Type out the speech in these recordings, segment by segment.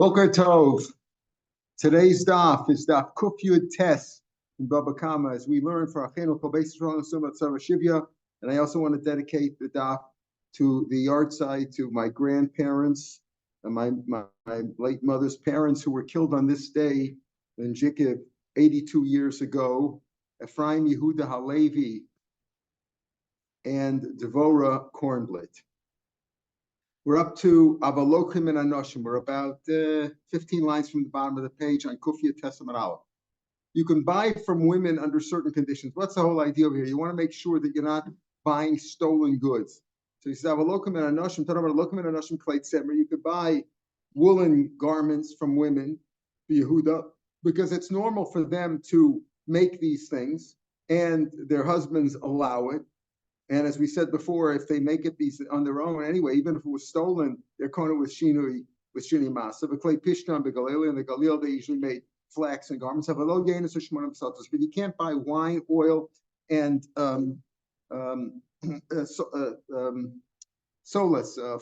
Boker Tov. Today's daf is daf Kuf Yud Tes in Baba Kama, as we learn for Achenu Kol Beis Yisrael and Sumat Tzara Shivya. And I also want to dedicate the daf to the yard side to my grandparents and my late mother's parents who were killed on this day in Jikiv 82 years ago. Ephraim Yehuda Halevi and Devorah Kornblit. We're up to Avalokim and Anoshim. We're about 15 lines from the bottom of the page on Kufya Testament Aleph. You can buy from women under certain conditions. What's the whole idea over here? You want to make sure that you're not buying stolen goods. So he says Avalokim and Anoshim. Talking about Avalokim and Anoshim Kleit Semer. You could buy woolen garments from women, Yehuda, because it's normal for them to make these things, and their husbands allow it. And as we said before, if they make it on their own anyway, even if it was stolen, they're kind of with shinui masa. But clay pishtan begalil, in the Galil they usually made flax and garments. But you can't buy wine, oil, and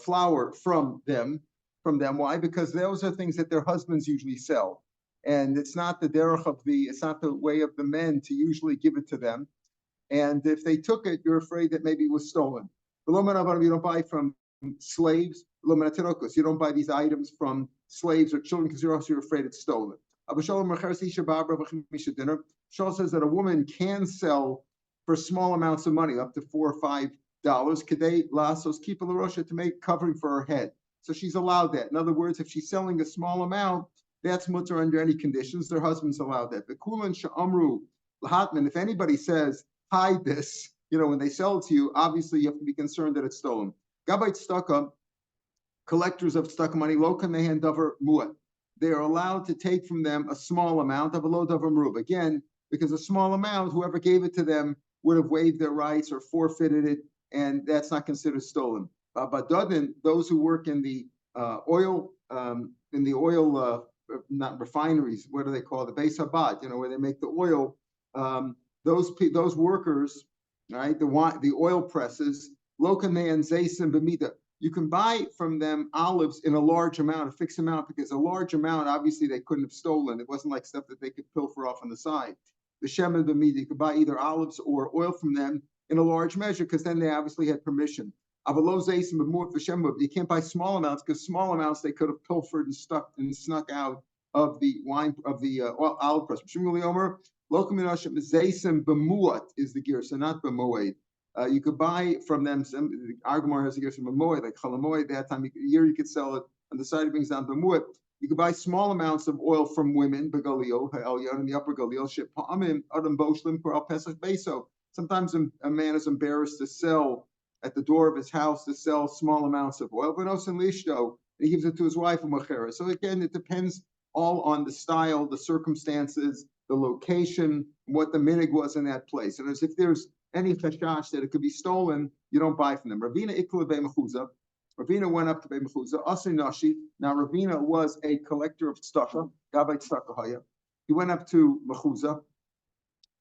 flour from them. Why? Because those are things that their husbands usually sell, and it's not the derech of it's not the way of the men to usually give it to them. And if they took it, you're afraid that maybe it was stolen. You don't buy from slaves. You don't buy these items from slaves or children because you're afraid it's stolen. Shaul says that a woman can sell for small amounts of money, up to $4 or $5, kadei lasos kipa l'rosha, to make covering for her head. So she's allowed that. In other words, if she's selling a small amount, that's mutter under any conditions. Their husbands allowed that. But kulan sha'amru lahatman, if anybody says, hide this, when they sell it to you, obviously you have to be concerned that it's stolen. Gabait staka, collectors of staka money, lo kamehen davar muat. They are allowed to take from them a small amount of a low davar murub. Again, because a small amount, whoever gave it to them would have waived their rights or forfeited it, and that's not considered stolen. But those who work in the oil, not refineries, what do they call it? The Beis Habad, where they make the oil. Those workers, right? The oil presses, lokamean zaysim b'mida. You can buy from them olives in a large amount, a fixed amount, because a large amount, obviously, they couldn't have stolen. It wasn't like stuff that they could pilfer off on the side. The shemen b'mida, you could buy either olives or oil from them in a large measure, because then they obviously had permission. Avalo zaysim b'mut v'shem. You can't buy small amounts, because small amounts they could have pilfered and snuck out of the olive press. Lokaminashim zaysim b'muat is the gear, so not b'moed. You could buy from them. The Argamar has a gear from b'moed, like chalamoed. That time you could sell it. On the side it brings down b'muat. You could buy small amounts of oil from women, begalil, in the upper galil. Shepamim adam boshlim for al pesach beso. Sometimes a man is embarrassed to sell at the door of his house to sell small amounts of oil. But osin lishto, he gives it to his wife and machera. So again, it depends all on the style, the circumstances, the location, what the minig was in that place. And as if there's any chashash that it could be stolen, you don't buy from them. Ravina ikla be'mechuza. Ravina went up to be'mechuza. Asri nashi. Now Ravina was a collector of tzedakah, gabay tzedakah haya. He went up to mechuza.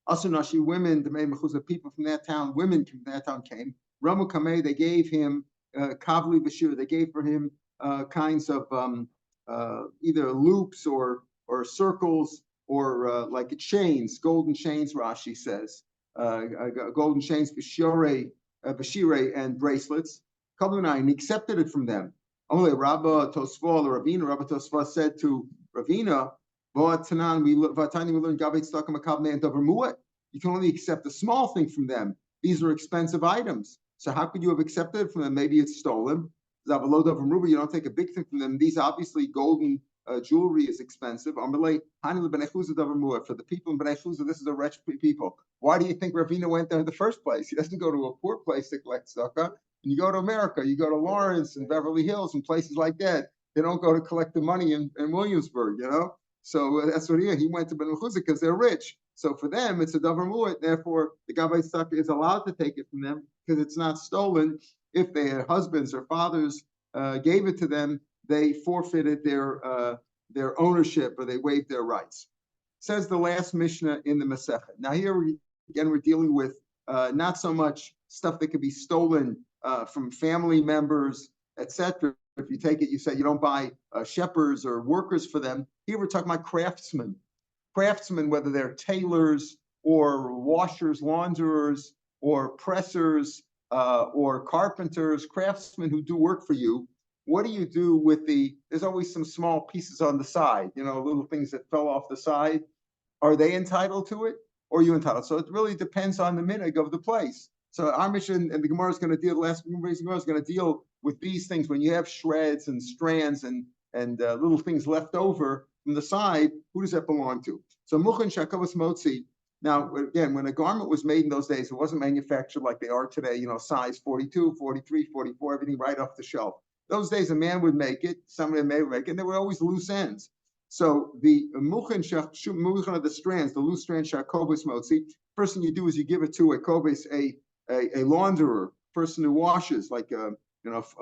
Asri nashi, women, the mechuza, people from that town, women from that town came. Ramu kameh, they gave him kavli b'shir. They gave for him kinds of either loops or circles, or like chains, golden chains, Rashi says, golden chains, bashire and bracelets. And he accepted it from them. Only Rabba Tosfa or Ravina, Rabba Tosfa said to Ravina, you can only accept a small thing from them. These are expensive items. So how could you have accepted it from them? Maybe it's stolen. You don't take a big thing from them. These obviously golden jewelry is expensive. For the people in Bnei Chuzah, this is a rich people. Why do you think Ravina went there in the first place? He doesn't go to a poor place to collect tzedakah. And you go to America, you go to Lawrence and Beverly Hills and places like that. They don't go to collect the money in Williamsburg, So that's what he went to Bnei Chuzah because they're rich. So for them, it's a davar mu'at. Therefore, the gabbai tzedakah is allowed to take it from them because it's not stolen. If their husbands or fathers gave it to them, they forfeited their ownership, or they waived their rights. Says the last Mishnah in the Masechet. Now here we're dealing with not so much stuff that could be stolen from family members, etc., if you take it, you say you don't buy shepherds or workers for them. Here we're talking about craftsmen. Craftsmen, whether they're tailors or washers, launderers, or pressers, or carpenters, craftsmen who do work for you. What do you do with there's always some small pieces on the side, little things that fell off the side. Are they entitled to it, or are you entitled? So it really depends on the minhag of the place. So our mission, and the Gemara is going to deal, the last Gemara is going to deal with these things. When you have shreds and strands and little things left over from the side, who does that belong to? So Muchan Shakavas Motzi. Now, again, when a garment was made in those days, it wasn't manufactured like they are today, size 42, 43, 44, everything right off the shelf. Those days, a man would make it, somebody would make it, and there were always loose ends. So the Muchan of the strands, the loose strands, Shakavas Motzi, first thing you do is you give it to a koves, a launderer, person who washes, like a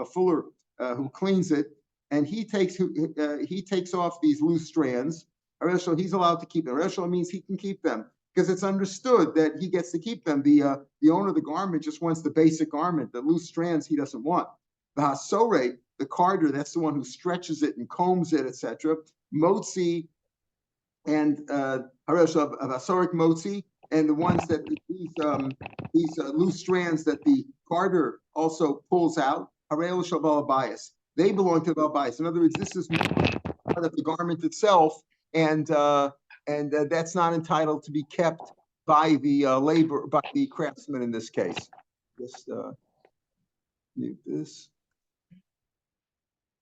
fuller who cleans it, and he takes off these loose strands. He's allowed to keep them. Reshel means he can keep them because it's understood that he gets to keep them. The owner of the garment just wants the basic garment. The loose strands he doesn't want. The hasore, the carder, that's the one who stretches it and combs it, etc. Motzi and Hareshel of Asorik Motzi, and the ones that these loose strands that the carder also pulls out, Harel Shabal Bias. They belong to the Bias. In other words, this is part of the garment itself, and that's not entitled to be kept by the by the craftsman in this case. Just mute this.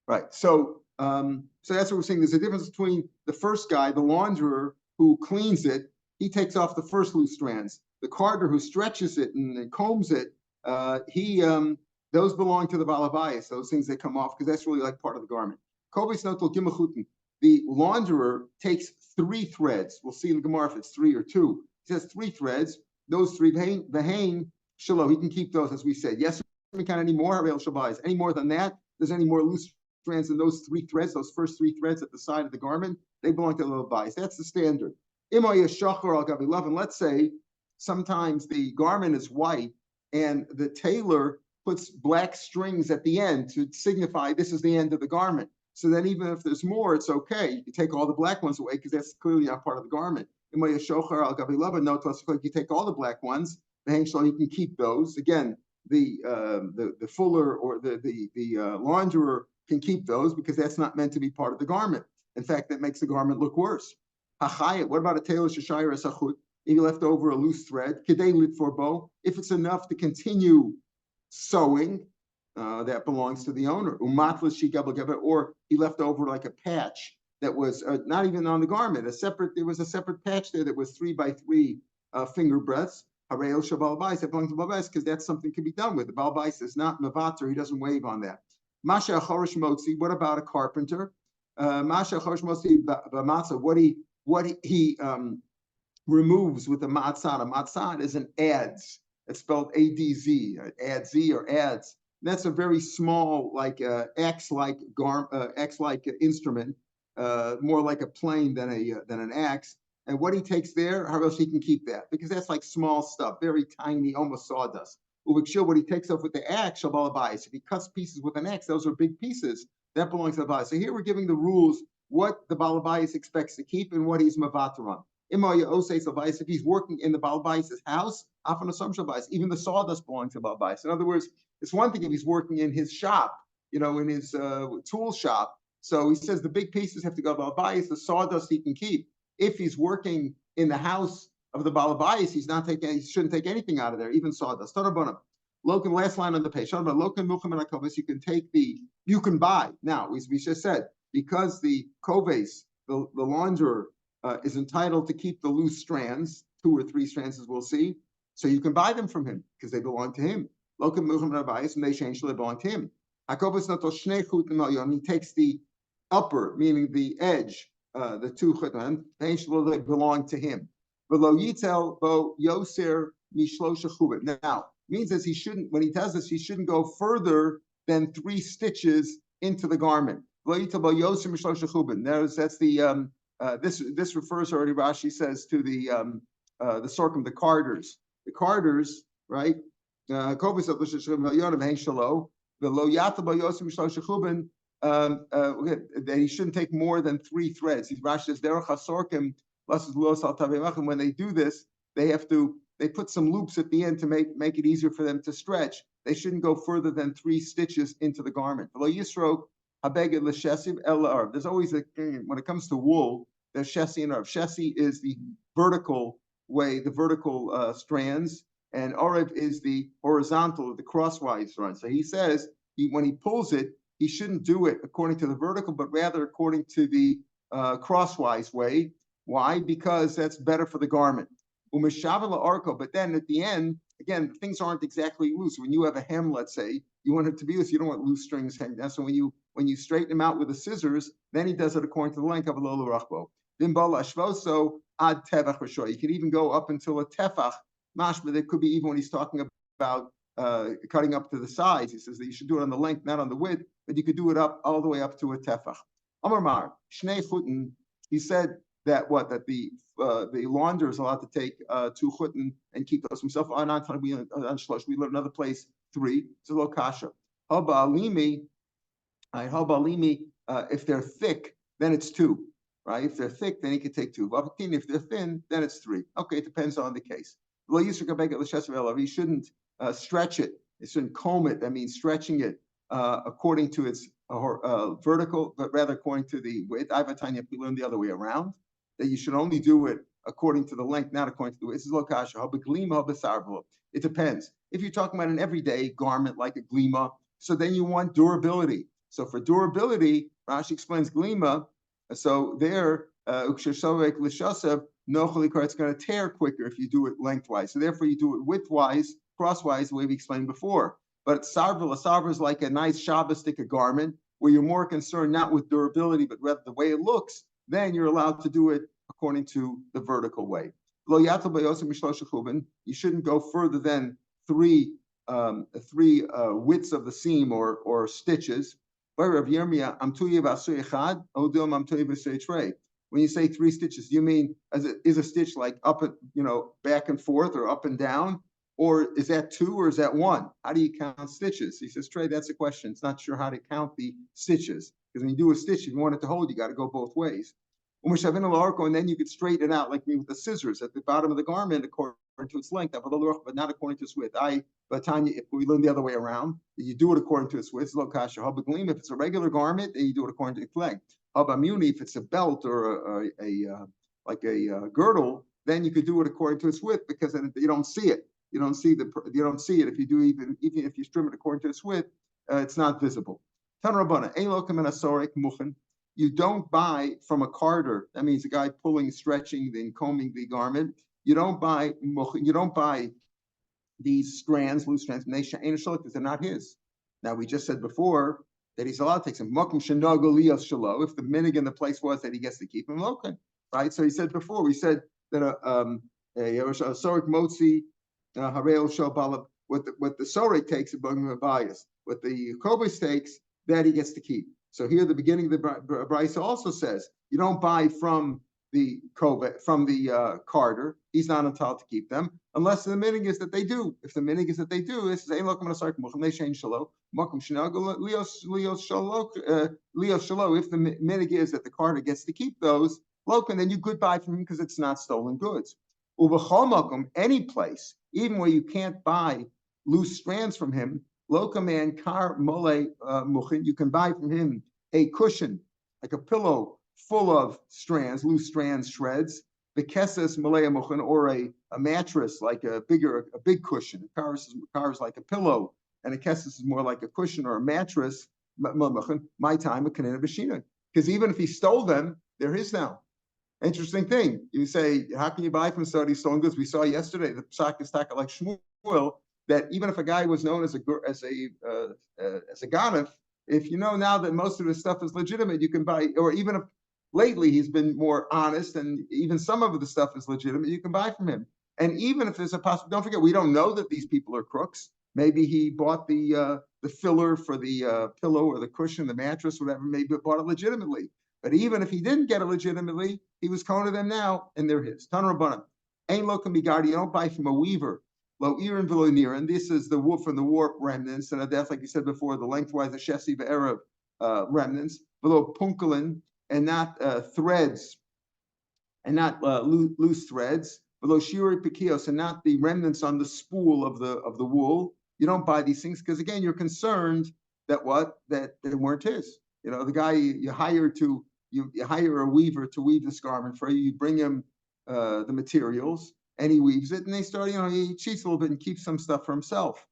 Right. So that's what we're saying. There's a difference between the first guy, the launderer, who cleans it. He takes off the first loose strands. The carder who stretches it and combs it, those belong to the balabayas, those things that come off, because that's really like part of the garment. The launderer takes 3 threads. We'll see in the Gemara if it's 3 or 2. He says 3 threads. Those 3, the hain, shalom, he can keep those, as we said. Yes, we can't any more, any more than that. There's any more loose strands in those 3 threads, those first 3 threads at the side of the garment, they belong to the balabayas. That's the standard. And let's say sometimes the garment is white and the tailor puts black strings at the end to signify this is the end of the garment. So then even if there's more, it's okay. You can take all the black ones away because that's clearly not part of the garment. No, you take all the black ones, you can keep those. Again, the fuller or the launderer can keep those because that's not meant to be part of the garment. In fact, that makes the garment look worse. What about a tailor shashayir esachut? If you left over a loose thread, kedei lit for bow. If it's enough to continue sewing, that belongs to the owner. Umatlas shigabel, or he left over like a patch that was not even on the garment. There was a separate patch there that was 3 by 3 finger breadths. Hareel shabal bais, that belongs to balbais because that's something can be done with. The balbais is not mavater; he doesn't wave on that. Masha chorish motzi. What about a carpenter? Masha chorish motzi b'matzah. What he removes with the matzah. A matzah is an adz. It's spelled A-D-Z, adz or adz. That's a very small, like axe-like instrument, more like a plane than an axe. And what he takes there, how else he can keep that? Because that's like small stuff, very tiny, almost sawdust. What he takes off with the axe, if he cuts pieces with an axe, those are big pieces. That belongs to the balabais. So here we're giving the rules, what the balabais expects to keep and what he's mavater on. If he's working in the balabais' house, even the sawdust belongs to the balabais. In other words, it's one thing if he's working in his shop, in his tool shop. So he says the big pieces have to go to balabais, the sawdust he can keep. If he's working in the house of the balabais, he shouldn't take anything out of there, even sawdust. Lokan, last line on the page. You can buy. Now, we just said, because the koves, the launderer, is entitled to keep the loose strands, 2 or 3 strands, as we'll see. So you can buy them from him because they belong to him. Lokan and they change, so they belong to him. He takes the upper, meaning the edge, the 2 chutan, they belong to him. Now, means that he shouldn't, when he does this, he shouldn't go further than 3 stitches into the garment. That's the this refers already. Rashi says to the sorghum, the carders. The carders, right? that he shouldn't take more than 3 threads. He's Rashi says, when they do this, they put some loops at the end to make it easier for them to stretch. They shouldn't go further than 3 stitches into the garment. There's always when it comes to wool, there's shesi and arv. Shesi is the vertical way, the vertical strands, and arv is the horizontal, the crosswise run. So he says when he pulls it, he shouldn't do it according to the vertical, but rather according to the crosswise way. Why? Because that's better for the garment. But then at the end, again, things aren't exactly loose. When you have a hem, let's say, you want it to be loose. You don't want loose strings hanging down. So when you straighten them out with the scissors, then he does it according to the length of a lolo rachbo. You can even go up until a tefach. Mashma, there could be even when he's talking about cutting up to the sides. He says that you should do it on the length, not on the width, but you could do it up all the way up to a tefach. Amar Mar, Shnei Chutin, he said that the launder is allowed to take 2 chutin and keep those himself. We learn another place 3. It's a lo kasha. If they're thick, then it's 2. Right? If they're thick, then he could take 2. If they're thin, then it's 3. Okay, it depends on the case. He shouldn't stretch it. He shouldn't comb it. That means stretching it according to its vertical, but rather according to the width. We learned the other way around, that you should only do it according to the length, not according to the width. This is lokasha. It depends. If you're talking about an everyday garment like a glima, so then you want durability. So for durability, Rashi explains glima. So there, it's going to tear quicker if you do it lengthwise. So therefore, you do it widthwise, crosswise, the way we explained before. But sarva is like a nice Shabbos-tika garment where you're more concerned not with durability, but rather the way it looks. Then you're allowed to do it according to the vertical way. You shouldn't go further than 3 widths of the seam or stitches. When you say 3 stitches, do you mean is a stitch like up, back and forth or up and down? Or is that 2 or is that 1? How do you count stitches? He says, Trey, that's a question. It's not sure how to count the stitches. Because when you do a stitch, if you want it to hold, you got to go both ways. And then you could straighten it out like me with the scissors at the bottom of the garment according to its length, but not according to its width. If we learn the other way around, you do it according to its width. If it's a regular garment, then you do it according to its length. If it's a belt or a girdle, then you could do it according to its width because then you don't see it. You don't see it if you do even if you trim it according to its width, it's not visible. You don't buy from a carder. That means a guy pulling, stretching, then combing the garment. You don't buy these strands, loose strands, because they're not his. Now we just said before that he's allowed to take some. If the minig in the place was that he gets to keep him, okay, right? So he said before, we said that a sorik motzi harel shobala, what the sorik takes above the bias, what the kobus takes, that he gets to keep. So here, the beginning of the Brisa also says you don't buy from the carder. He's not entitled to keep them unless the minig is that they do. If the minig is that they do, this is ein lokum asark mucham leishain shalo makom shenagol lios shalo. If the minig is that the carder gets to keep those lokum, then you could buy from him because it's not stolen goods. Uvachol makom, any place, even where you can't buy loose strands from him. Lokaman kar mole muchin, you can buy from him a cushion, like a pillow full of strands, loose strands, shreds. The kesses mole muchin, or a mattress, like a big cushion. A car is like a pillow, and a kesses is more like a cushion or a mattress. My time a kanina b'shina, because even if he stole them, they're his now. Interesting thing. You say, how can you buy from somebody stolen goods? We saw yesterday the psak is taka like Shmuel, that even if a guy was known as a ganef, if you know now that most of his stuff is legitimate, you can buy. Or even if lately he's been more honest, and even some of the stuff is legitimate, you can buy from him. And even if there's a possibility, don't forget, we don't know that these people are crooks. Maybe he bought the filler for the pillow or the cushion, the mattress, whatever. Maybe bought it legitimately. But even if he didn't get it legitimately, he was calling them now, and they're his. Tan Rabbanan. Ain lo kamigadi, you don't buy from a weaver. Lo irin v'lo nirin. This is the wool from the warp remnants, and that's like you said before, the lengthwise the shesi v'erev remnants, below punkulin, and not threads, and not loose threads, below shiur pikios, and not the remnants on the spool of the wool. You don't buy these things because again, you're concerned that they weren't his. The guy you hire a weaver to weave this garment for you. You bring him the materials, and he weaves it, and they start, he cheats a little bit and keeps some stuff for himself.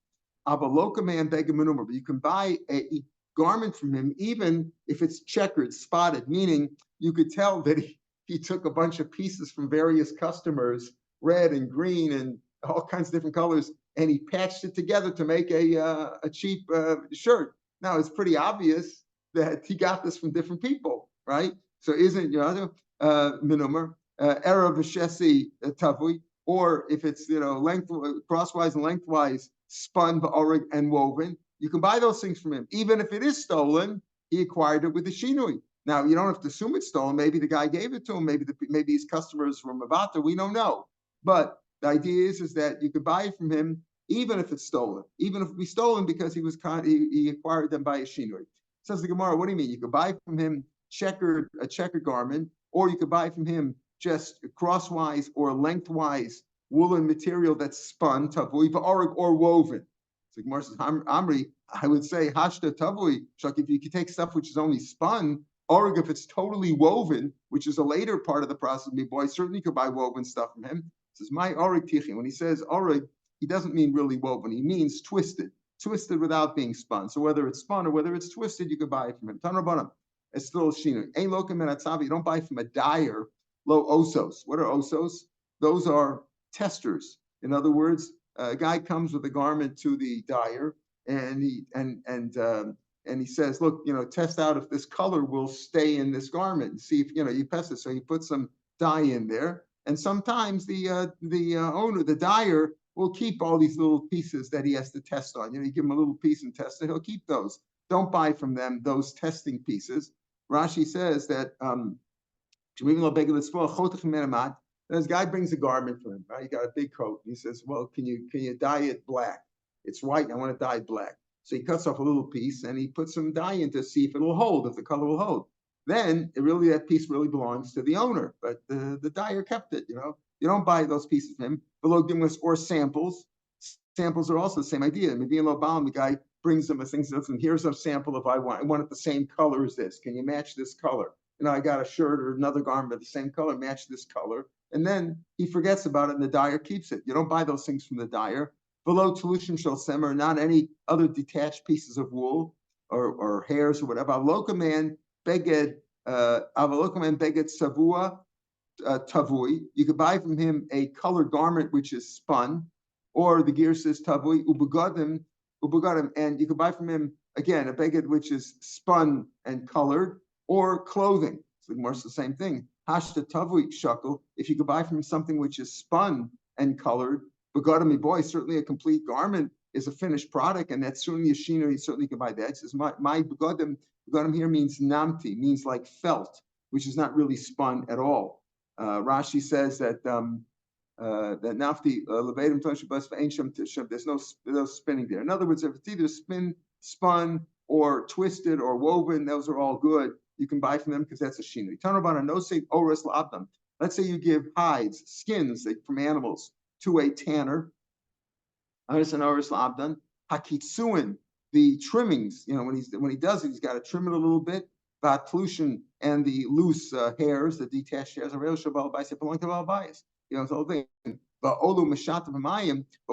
Abaloka man beggar manuma, but you can buy a garment from him even if it's checkered, spotted, meaning you could tell that he took a bunch of pieces from various customers, red and green and all kinds of different colors, and he patched it together to make a cheap shirt. Now it's pretty obvious that he got this from different people, right? So isn't minumar era v'shesi tavui, or if it's length crosswise and lengthwise spun and woven, you can buy those things from him, even if it is stolen. He acquired it with the shinui. Now you don't have to assume it's stolen. Maybe the guy gave it to him. Maybe his customers from Mavata. We don't know. But the idea is that you could buy it from him even if it's stolen, even if it be stolen because he acquired them by a shinui. Says the Gemara, what do you mean? You could buy from him a checkered garment, or you could buy from him just crosswise or lengthwise woolen material that's spun, tavui, or woven. So the Gemara says, Amri, I would say, hashta tavui, if you could take stuff which is only spun, or if it's totally woven, which is a later part of the process, boy, certainly you could buy woven stuff from him. It says, my orig tichin. When he says orig, he doesn't mean really woven. He means twisted without being spun. So whether it's spun or whether it's twisted, you could buy it from him. Tanrabanam, it's still shinu. Ein lokem menatzavi. You don't buy from a dyer. Lo osos. What are osos? Those are testers. In other words, a guy comes with a garment to the dyer, and he says, look, test out if this color will stay in this garment, and see if you test it. So he puts some dye in there, and sometimes the owner, the dyer, will keep all these little pieces that he has to test on. You give him a little piece and test it, he'll keep those. Don't buy from them those testing pieces. Rashi says that this guy brings a garment for him, right? He got a big coat. And he says, well, can you dye it black? It's white, I want to dye it black. So he cuts off a little piece and he puts some dye in to see if it'll hold, if the color will hold. Then that piece really belongs to the owner, but the dyer kept it, You don't buy those pieces from him. Below dimlis or samples. Samples are also the same idea. Maybe in Lobam, the guy brings them a thing, says, and here's a sample if I want it the same color as this. Can you match this color? I got a shirt or another garment of the same color, match this color. And then he forgets about it and the dyer keeps it. You don't buy those things from the dyer. Below Tolushim Shel Semer, not any other detached pieces of wool or hairs or whatever. Avalokaman beged savua tavui. You could buy from him a colored garment which is spun, or the gear says tavui ubugadim, and you could buy from him again a beged which is spun and colored, or clothing. So more the same thing. Hashta tavui shakel. If you could buy from him something which is spun and colored, begadim boy, certainly a complete garment is a finished product, and that's certainly a shino. You certainly can buy that. It says my begadim here means namti, means like felt, which is not really spun at all. Rashi says that that nafti levadim toshabas v'einsham tisham. There's no spinning there. In other words, if it's either spun or twisted or woven, those are all good. You can buy from them because that's a shinui. Tanrabana no say oris labdam. Let's say you give hides, skins from animals to a tanner. Oris and oris labdan. Hakitsuin, the trimmings. When he does it, he's got to trim it a little bit. Vatlushin and the loose hairs, the detached hairs, belong to Balabais. It's the whole thing. But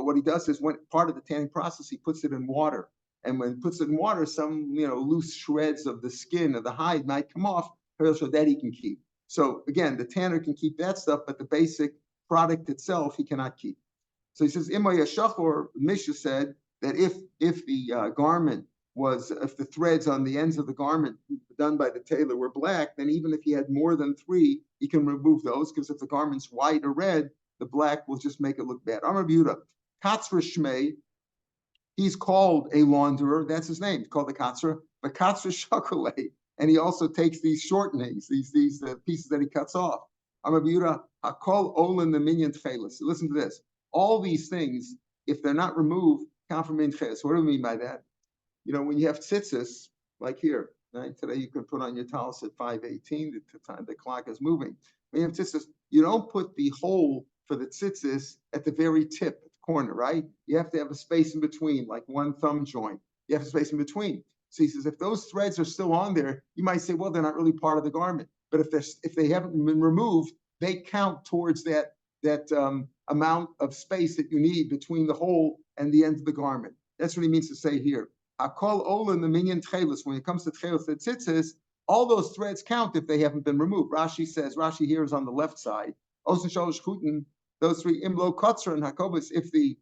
what he does is when part of the tanning process, he puts it in water. And when he puts it in water, some loose shreds of the skin of the hide might come off, so that he can keep. So again, the tanner can keep that stuff, but the basic product itself he cannot keep. So he says, Imay Shachor, Misha said that if the garment if the threads on the ends of the garment done by the tailor were black, then even if he had more than 3, he can remove those, because if the garment's white or red, the black will just make it look bad. Amar Buda, Katzra Shmei, he's called a launderer. That's his name. He's called the Katzra, but Katzra Shakale, and he also takes these shortenings, these pieces that he cuts off. Amar Buda, Hakol Olin the Minyan Tchelis. So listen to this. All these things, if they're not removed, count for min chelis. What do we mean by that? When you have tzitzis, like here, Right? Today you can put on your talis at 5:18. The time the clock is moving. When you have tzitzis, you don't put the hole for the tzitzis at the very tip, at the corner, right? You have to have a space in between, like one thumb joint. You have a space in between. So he says, if those threads are still on there, you might say, well, they're not really part of the garment. But if they haven't been removed, they count towards that amount of space that you need between the hole and the end of the garment. That's what he means to say here. Hakol olin the minyan tchelis. When it comes to tchelis and tzitzis, all those threads count if they haven't been removed. Rashi here is on the left side. Osen shalosh chutin, those three imlo kotzer and hakobus. If the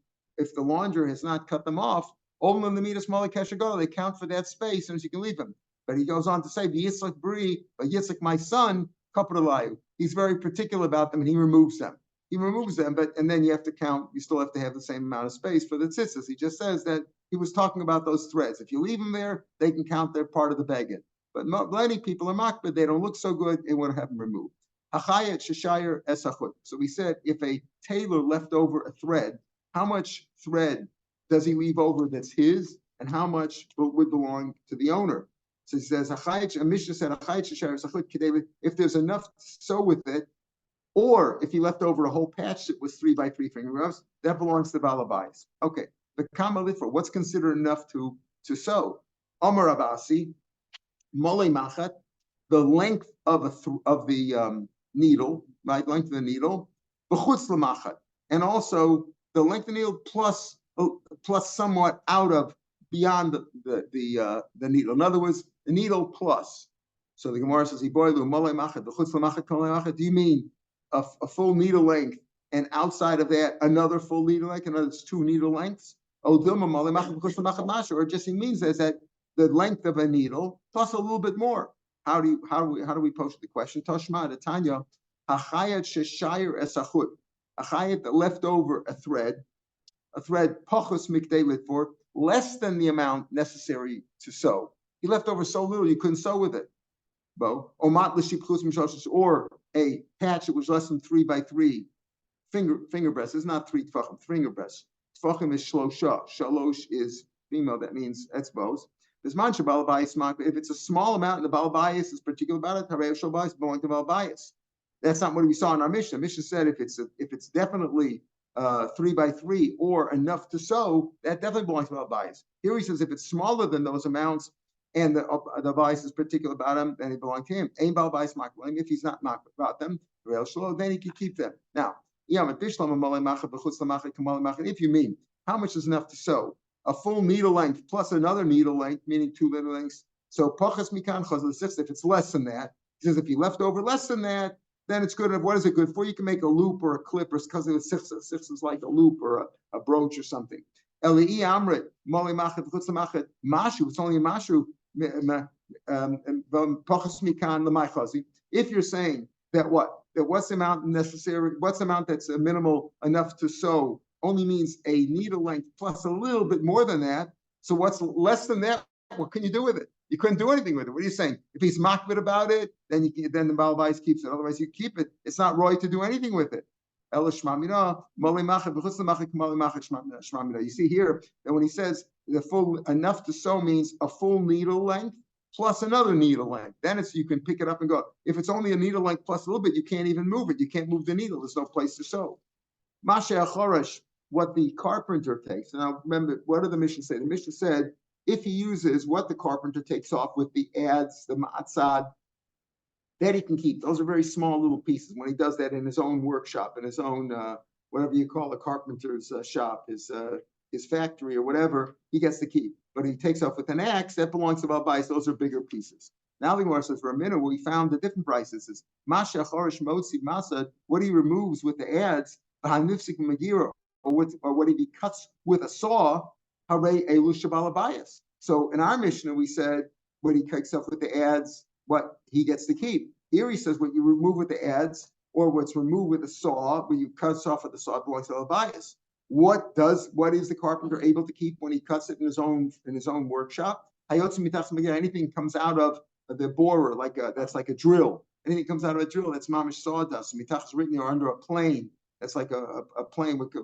launderer has not cut them off, olin the midas mali keshagola, they count for that space, and as you can leave them. But he goes on to say, Yitzchak bri, Yitzchak my son, kapradalayu. He's very particular about them, and he removes them. And then you have to count. You still have to have the same amount of space for the tzitzis. He just says that he was talking about those threads. If you leave them there, they can count they're part of the beged. But many people are makbid, they don't look so good, they want to have them removed. Hachayat sheshayir esachut. So we said if a tailor left over a thread, how much thread does he leave over that's his, and how much would belong to the owner? So he says, Mishnah said, if there's enough to sew with it, or if he left over a whole patch that was 3 by 3 finger rows, that belongs to Balabais. Okay, the Kamalifra, what's considered enough to sew? Amar Abasi, Mole Machat, the length of the needle, right? Length of the needle, B'chutz L'Machat, and also the length of the needle plus somewhat out of beyond the needle. In other words, the needle plus. So the Gemara says, do you mean a full needle length and outside of that another full needle length? In other words, 2 needle lengths? Or just he means that the length of a needle plus a little bit more. How do we pose the question? Tashma the Tanya, Hachayat sheshayir esachut. Hachayat that left over a thread pachos mikdelit for less than the amount necessary to sew. He left over so little you couldn't sew with it. Or a patch that was less than 3 by 3 finger breasts. It's not 3 tfachim, finger breasts. Tfachim is shlosha. Shalosh is female. That means etzbos. There's mancha balabayis mak. If it's a small amount and the balabayis is particular about it, harei shalbayis belong to balabayis. That's not what we saw in our Mishnah. Mishnah said if it's definitely 3 by 3 or enough to sew, that definitely belongs to balabayis. Here he says if it's smaller than those amounts and the bias is particular about him, then it belongs to him. Ain bal bias maklim. If he's not maklim about them, then he can keep them. Now, if you mean how much is enough to sew, a full needle length plus another needle length, meaning 2 needle lengths. So pachas mikan chazal. If it's less than that, he says if you left over less than that, then it's good enough. What is it good for? You can make a loop or a clip, or because it's sifsa. Sifsa is like a loop or a brooch or something. Eli amrit moli machet v'chutz lamachet mashu. It's only a mashu. If you're saying that what's the amount necessary, what's the amount that's minimal enough to sew only means a needle length plus a little bit more than that. So what's less than that? What can you do with it? You couldn't do anything with it. What are you saying? If he's makbid about it, then the Balabais keeps it. Otherwise, you keep it. It's not right to do anything with it. You see here that when he says the full enough to sew means a full needle length plus another needle length. Then you can pick it up and go. If it's only a needle length plus a little bit, you can't even move it. You can't move the needle. There's no place to sew. Mashe achoresh, what the carpenter takes. Now remember, what did the Mishnah say? The Mishnah said if he uses what the carpenter takes off with the ads, the matzad, that he can keep. Those are very small little pieces. When he does that in his own workshop, in his own whatever you call a carpenter's shop, his factory or whatever, he gets to keep. But he takes off with an axe, that belongs to Balbais. Those are bigger pieces. Now the Gemara says for a minute, we found the different prices. Is Masha Chorish Motzi Masad, what he removes with the ads, or what he cuts with a saw, Hare Elusha Balabayas. So in our Mishnah, we said what he takes off with the ads, what he gets to keep. Here he says what you remove with the ads or what's removed with the saw, when you cut off with the saw, belongs to Balabayas. What is the carpenter able to keep when he cuts it in his own workshop? Anything comes out of the borer, that's like a drill. Anything comes out of a drill, that's mamish sawdust. Mitach is written or under a plane. That's like a plane with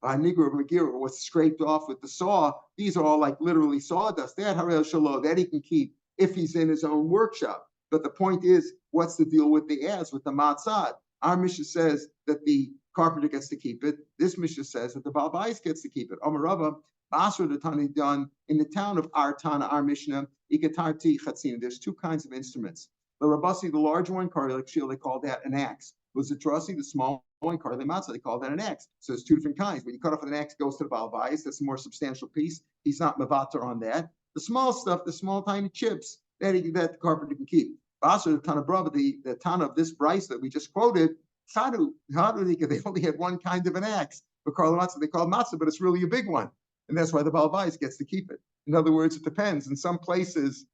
what's scraped off with the saw. These are all like literally sawdust. That harel shalo, that he can keep if he's in his own workshop. But the point is, what's the deal with the ads, with the matzah? Our Mishnah says that the carpenter gets to keep it. This Mishnah says that the Baal Bayis gets to keep it. Amar Rava, Basra the Tani done in the town of our Tana, our Mishnah, Ikatarti Chatzina. There's two kinds of instruments. The Rabasi, the large one, Karlik Shil, they call that an axe. Was the Trasi, the small one, Karlik Matzah, they call that an axe. So there's two different kinds. When you cut off an axe, it goes to the Baal Bayis. That's a more substantial piece. He's not Mavatar on that. The small stuff, the small tiny chips, that the carpenter can keep. Basra the Tana Brava, the Tana of this Bryce that we just quoted, they only had one kind of an axe. But Karlik Matzah, they call Matzah, but it's really a big one. And that's why the Baal Bayis gets to keep it. In other words, it depends. In some places,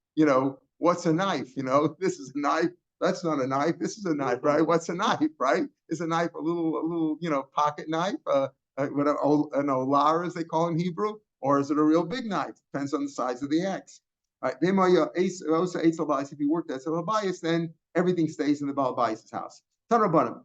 what's a knife? This is a knife. That's not a knife. This is a knife, right? What's a knife, right? Is a knife a little, pocket knife, an olar, as they call in Hebrew, or is it a real big knife? Depends on the size of the axe. Right. If you work that Baal Bayis, then everything stays in the Baal Bayis' house. Tanrabanim,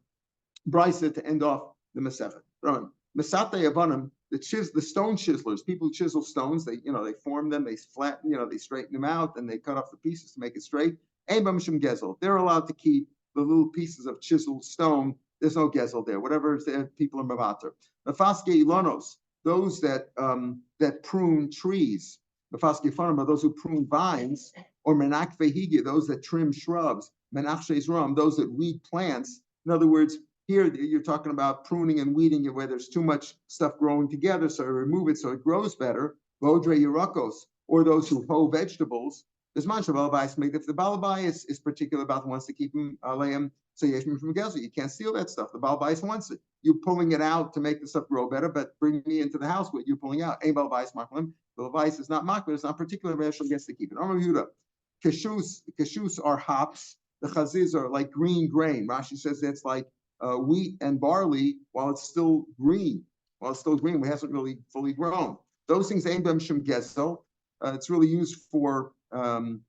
Brisa to end off the Masechet. Mesatei Avanim, the stone chiselers, people who chisel stones, they form them, they flatten, they straighten them out, and they cut off the pieces to make it straight. They're allowed to keep the little pieces of chiseled stone. There's no gezel there. Whatever is there, people are mavater. Mafaske ilanos, those that prune trees. Mafaske fanim are those who prune vines, or menak vehigia, those that trim shrubs. Menach sheizram, those that weed plants. In other words, here you're talking about pruning and weeding it where there's too much stuff growing together, so remove it so it grows better. Vodre yurakos, or those who hoe vegetables. There's mantra Baal Bayis make. If the Baal Bayis is particular about the ones to keep them alayim, so yeshmi from gezel, you can't steal that stuff. The Baal Bayis wants it. You're pulling it out to make the stuff grow better, but bring me into the house what you're pulling out. A Baal Bayis maklim. The Baal Bayis is not maklim. It's not particular. Rashel gets to keep it. Amar Yehuda, kashus are hops. The chaziz are like green grain. Rashi says that's like wheat and barley while it's still green. It hasn't really fully grown. Those things ain't bem shem gezel. It's really used for you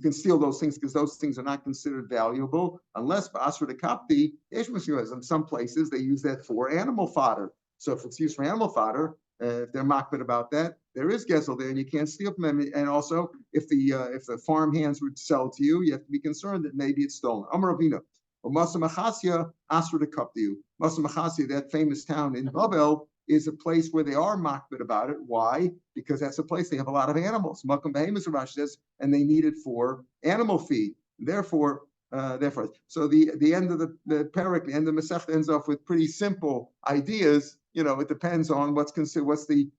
can steal those things because those things are not considered valuable unless ba'asra de kapti. In some places they use that for animal fodder. So if it's used for animal fodder, if they're makbid about that, there is gezel there, and you can't steal from them. And also, if the farm hands would sell to you, you have to be concerned that maybe it's stolen. Amar Ravina. Masa Machasia, Asra de Kapdiu. Masa Machasia, that famous town in Babel, is a place where they are makbid about it. Why? Because that's a place they have a lot of animals. Malcolm Behemoth Rashi says, and they need it for animal feed. Therefore, so the end of the parak, the end of the Masech ends off with pretty simple ideas. It depends on what's considered, what's the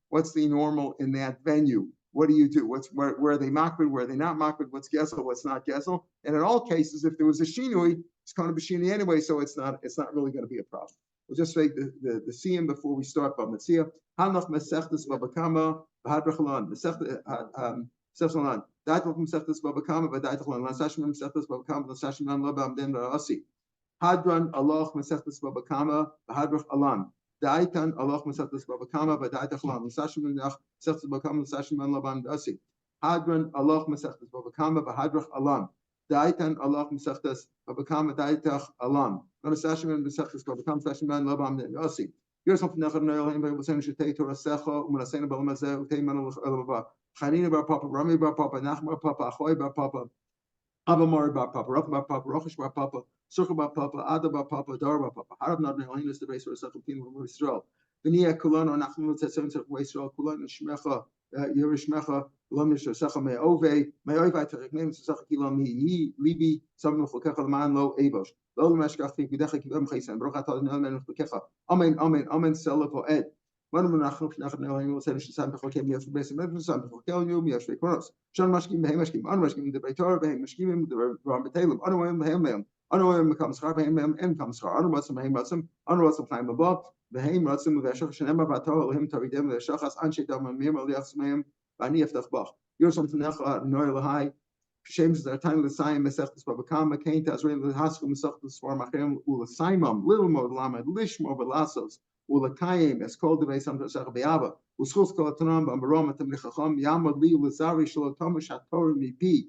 normal in that venue. What do you do? Where are they makbid? Where are they not makbid? What's gezel? What's not gezel? And in all cases, if there was a shinui, it's going to be shinui anyway, so it's not really going to be a problem. We'll just make the siyum before we start. B'Metzia Hanach Mesechtes Babakama B'Hadrachalan Mesechtes Daitlach Mesechtes Babakama B'Daitachlan Lasashim Mesechtes Babakama Lasashim Labam Den Rasi Hadran Allah Mesechtes Babakama B'Hadrach Alan Daitan Allah Mesechtes Babakama B'Daitachlan Lasashim Mesechtes Babakama Lasashim Labam Rasi Hadran Allah Mesechtes Babakama B'Hadrach Alan Daitan Allah Mesechtes Babakama Daitach Alan. Here's something Chanina bar Papa, Rami bar Papa, Nachman bar Papa, Achoy bar Papa, Abamar bar Papa, Rav bar Papa, Rochesh bar Papa, Surcha bar Papa, Ada bar Papa, Dar bar Papa, Harab not Nehalin is the base for Sachatin of Israel. Venia Kulano, Nachman said 7 of Israel, Kulan and Shmecha, Yerishmecha, Lomish, Sacha me Ove, may Ova to name Sacha Kilami, Libi, Sam Fokecha Man Lo Ebosh. Lo Mashkach Videcha Kibam Chaysan, Brochatal Nelman Fokecha. Amen, Amen, Amen, Selafo Ed. One of the Nachman will say Sam Fokem, Yes, Basin, Sam Fokel, Yes, Koros. Shan Mashkim, Behemashkim, Unmashkim, the Baitar, Behemashkim, the Rambatelum, Unawam, Behemam, Unawam becomes Harbaham, and comes Har, Unwasam, Hematsam, Unwasam Time above, the Haim Ratsam, the Shach, Shanema Batar, him Taridem, the Shachas, Anshedam, Mir, Liasmam, Bani Eftachbach. You're something Necha, Noir Lahai. Shames are time the sign Mesechtes Babakama, Kain Tazrael, the Haskell, Mesechtes Farmachem, Ula Simam, Little Mod Lamed, Lishmo Belasos, Ula Kayim, as called the Vaisam Sachabeava, Uschus Kolatanam, Bambaroma, Tamlichacham, Yamad Li, Lazari, Shalotomash, Hator, Mipi,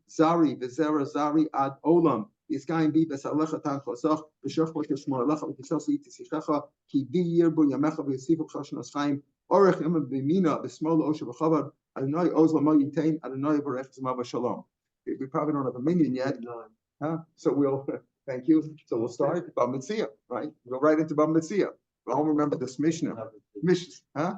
Zari, Vizera, Zari, Ad Olam, Iskaim Bi, Besalecha, Tanchosach, Beshach, Shmor Lecha, Kisasi, Tisichecha, Ki Bi Yirbu, Yamecha, Visifu, Chashnas Chaim, Orech, Yamad Bimina, the small Osha Bachavad, Adonai Oz Lamo Yitain, Adonai Barech Zmava Shalom. We probably don't have a minyan yet, huh? So we'll, thank you. So we'll start Bab Metzia, right? We'll go right into Bab Metzia. We'll all remember this Mishnah. Huh?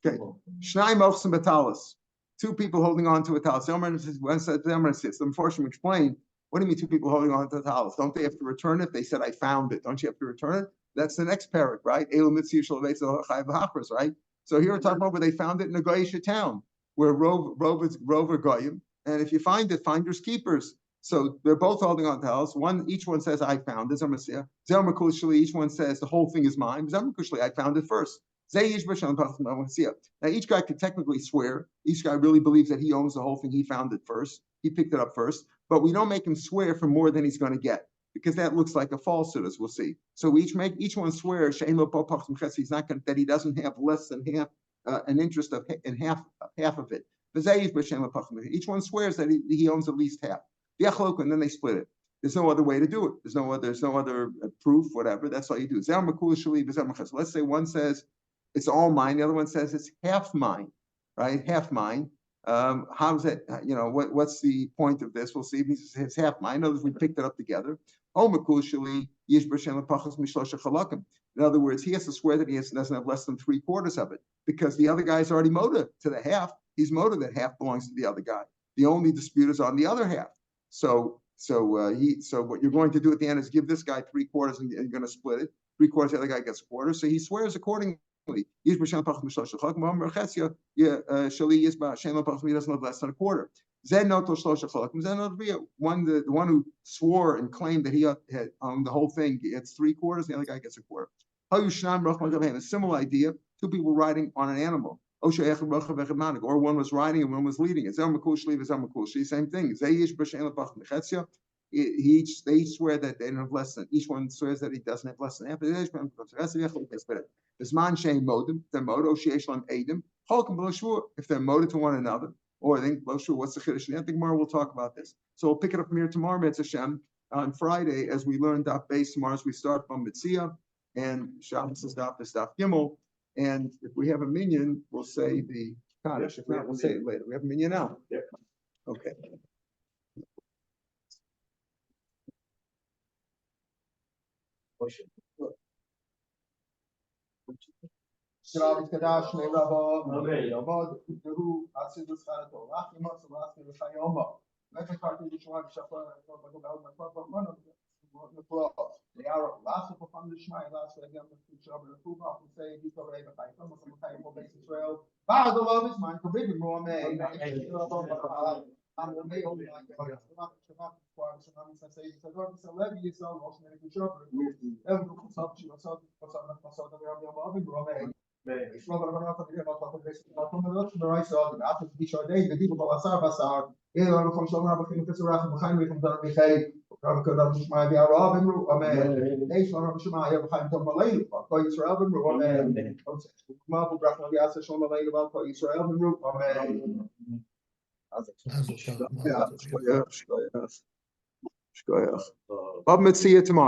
Okay. Shnai Mochsim Batalis. Two people holding on to a talis. One said, the Mepharshim explain, what do you mean two people holding on to the talis? Don't they have to return it? They said, I found it. Don't you have to return it? That's the next parak, right? Right? So here we're talking about where they found it in a Goyish town, where rover Goyim. And if you find it, finders keepers. So they're both holding on to the house. Each one says, I found it. Each one says, the whole thing is mine. I found it first. Now each guy could technically swear. Each guy really believes that he owns the whole thing. He found it first. He picked it up first. But we don't make him swear for more than he's going to get, because that looks like a falsehood, as we'll see. So we each one swear he's not going, that he doesn't have less than half an interest in half of it. Each one swears that he owns at least half. And then they split it. There's no other way to do it. There's no other proof, whatever. That's all you do. Let's say one says it's all mine. The other one says it's half mine, right? Half mine. How's that? What's the point of this? We'll see. If he says it's half mine. In other words, we picked it up together. In other words, he has to swear that he doesn't have less than 3/4 of it, because the other guy's already motive to the half. He's motive that half belongs to the other guy. The only dispute is on the other half. So what you're going to do at the end is give this guy 3/4 and you're going to split it. 3/4, the other guy gets 1/4. So he swears accordingly. He doesn't have less than 1/4. The one who swore and claimed that he had owned the whole thing gets 3/4, the other guy gets 1/4. A similar idea, two people riding on an animal. Or one was riding and one was leading it. Same thing. They each swear that they don't have less than. Each one swears that he doesn't have less than half. If they're motive to one another, or I think what's the chiddush? I think we'll talk about this. So we'll pick it up from here tomorrow, Mitzvah Hashem, on Friday, as we learn Daf Beis. Tomorrow as we start from Mitzvah, and Shabbos is Daf Gimel. And if we have a minyan, we'll say the Kaddish. If not, we'll say it later. We have a minyan now. Yeah. Okay. Bob Metzia tomorrow.